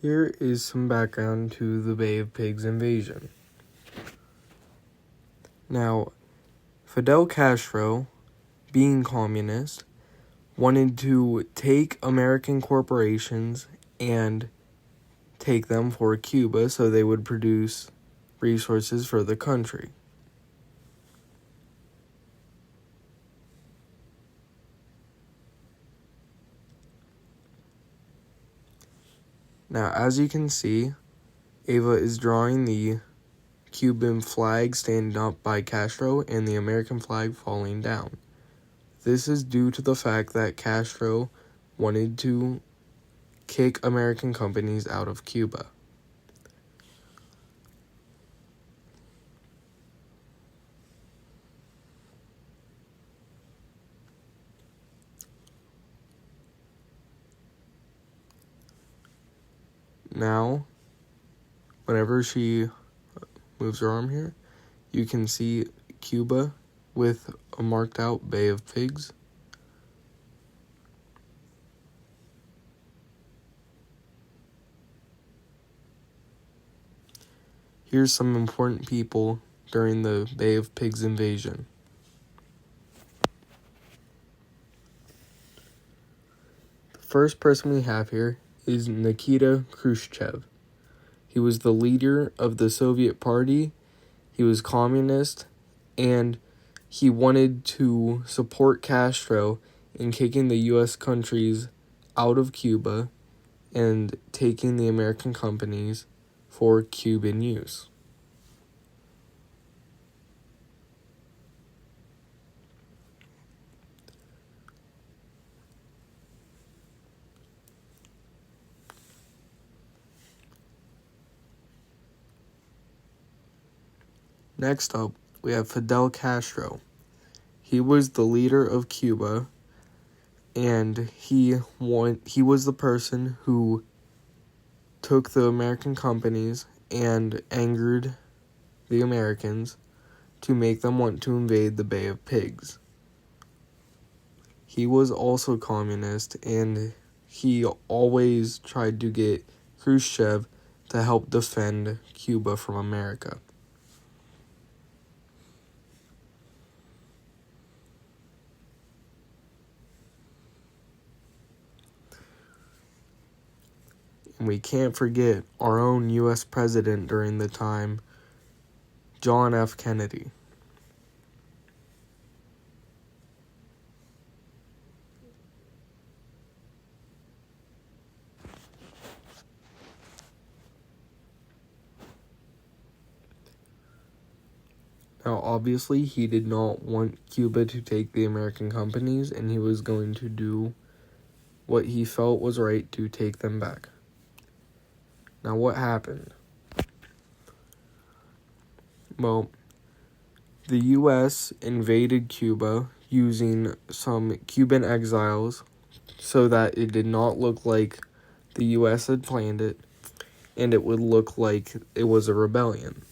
Here is some background to the Bay of Pigs invasion. Now, Fidel Castro, being communist, wanted to take American corporations and take them for Cuba so they would produce resources for the country. Now, as you can see, Ava is drawing the Cuban flag standing up by Castro and the American flag falling down. This is due to the fact that Castro wanted to kick American companies out of Cuba. Now, whenever she moves her arm here, you can see Cuba with a marked out Bay of Pigs. Here's some important people during the Bay of Pigs invasion. The first person we have here is Nikita Khrushchev. He was the leader of the Soviet Party, he was communist, and he wanted to support Castro in kicking the U.S. countries out of Cuba and taking the American companies for Cuban use. Next up, we have Fidel Castro. He was the leader of Cuba, and he was the person who took the American companies and angered the Americans to make them want to invade the Bay of Pigs. He was also communist, and he always tried to get Khrushchev to help defend Cuba from America. And we can't forget our own U.S. president during the time, John F. Kennedy. Now, obviously, he did not want Cuba to take the American companies, and he was going to do what he felt was right to take them back. Now, what happened? Well, the U.S. invaded Cuba using some Cuban exiles so that it did not look like the U.S. had planned it, and it would look like it was a rebellion.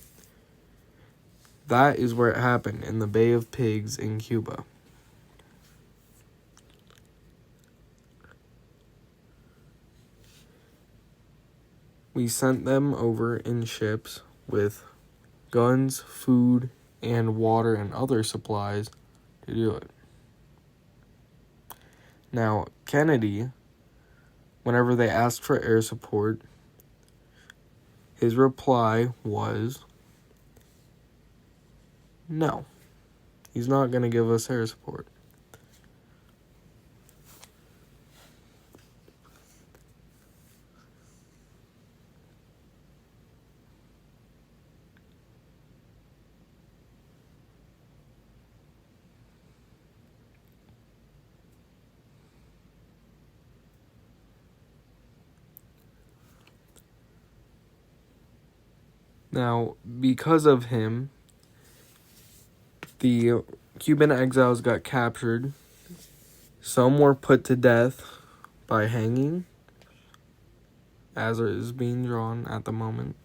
That is where it happened, in the Bay of Pigs in Cuba. We sent them over in ships with guns, food, and water and other supplies to do it. Now, Kennedy, whenever they asked for air support, his reply was, no, he's not going to give us air support. Now, because of him, the Cuban exiles got captured. Some were put to death by hanging, as it is being drawn at the moment.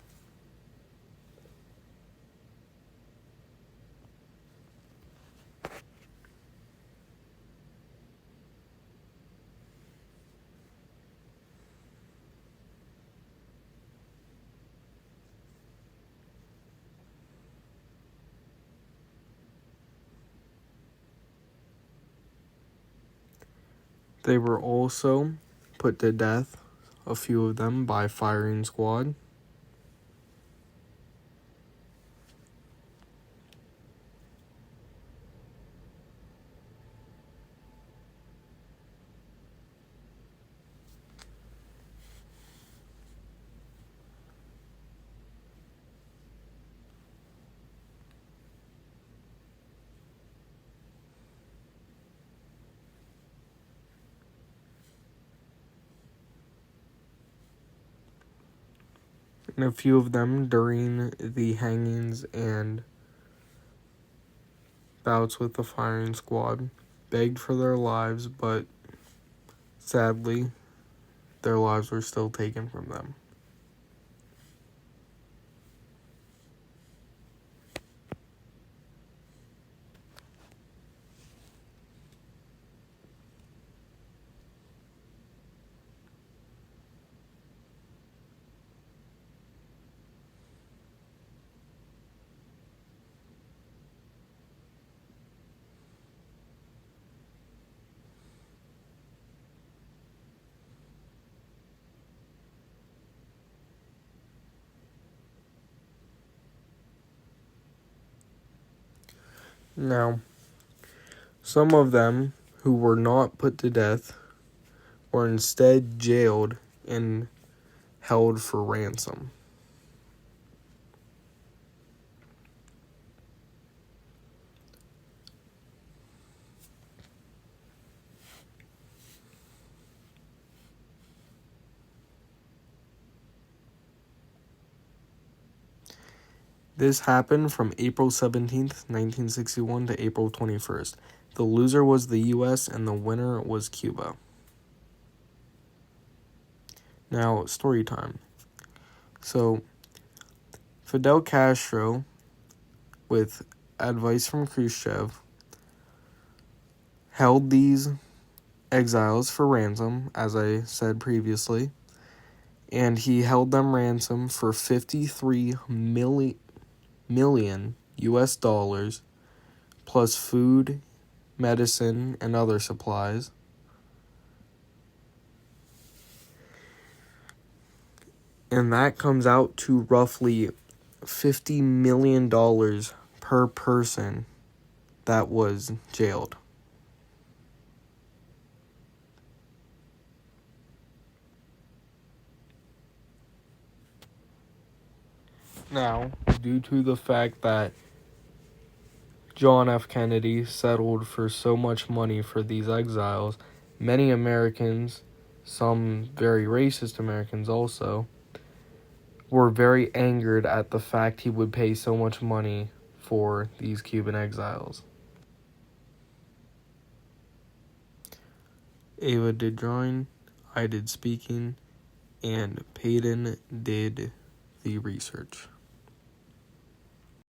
They were also put to death, a few of them, by firing squad. And a few of them during the hangings and bouts with the firing squad begged for their lives, but sadly, their lives were still taken from them. Now, some of them who were not put to death were instead jailed and held for ransom. This happened from April 17th, 1961 to April 21st. The loser was the U.S. and the winner was Cuba. Now, story time. So, Fidel Castro, with advice from Khrushchev, held these exiles for ransom, as I said previously, and he held them ransom for 53 million US dollars, plus food, medicine, and other supplies. And that comes out to roughly $50 million per person that was jailed. Now, due to the fact that John F. Kennedy settled for so much money for these exiles, many Americans, some very racist Americans also, were very angered at the fact he would pay so much money for these Cuban exiles. Ava did drawing, I did speaking, and Peyton did the research.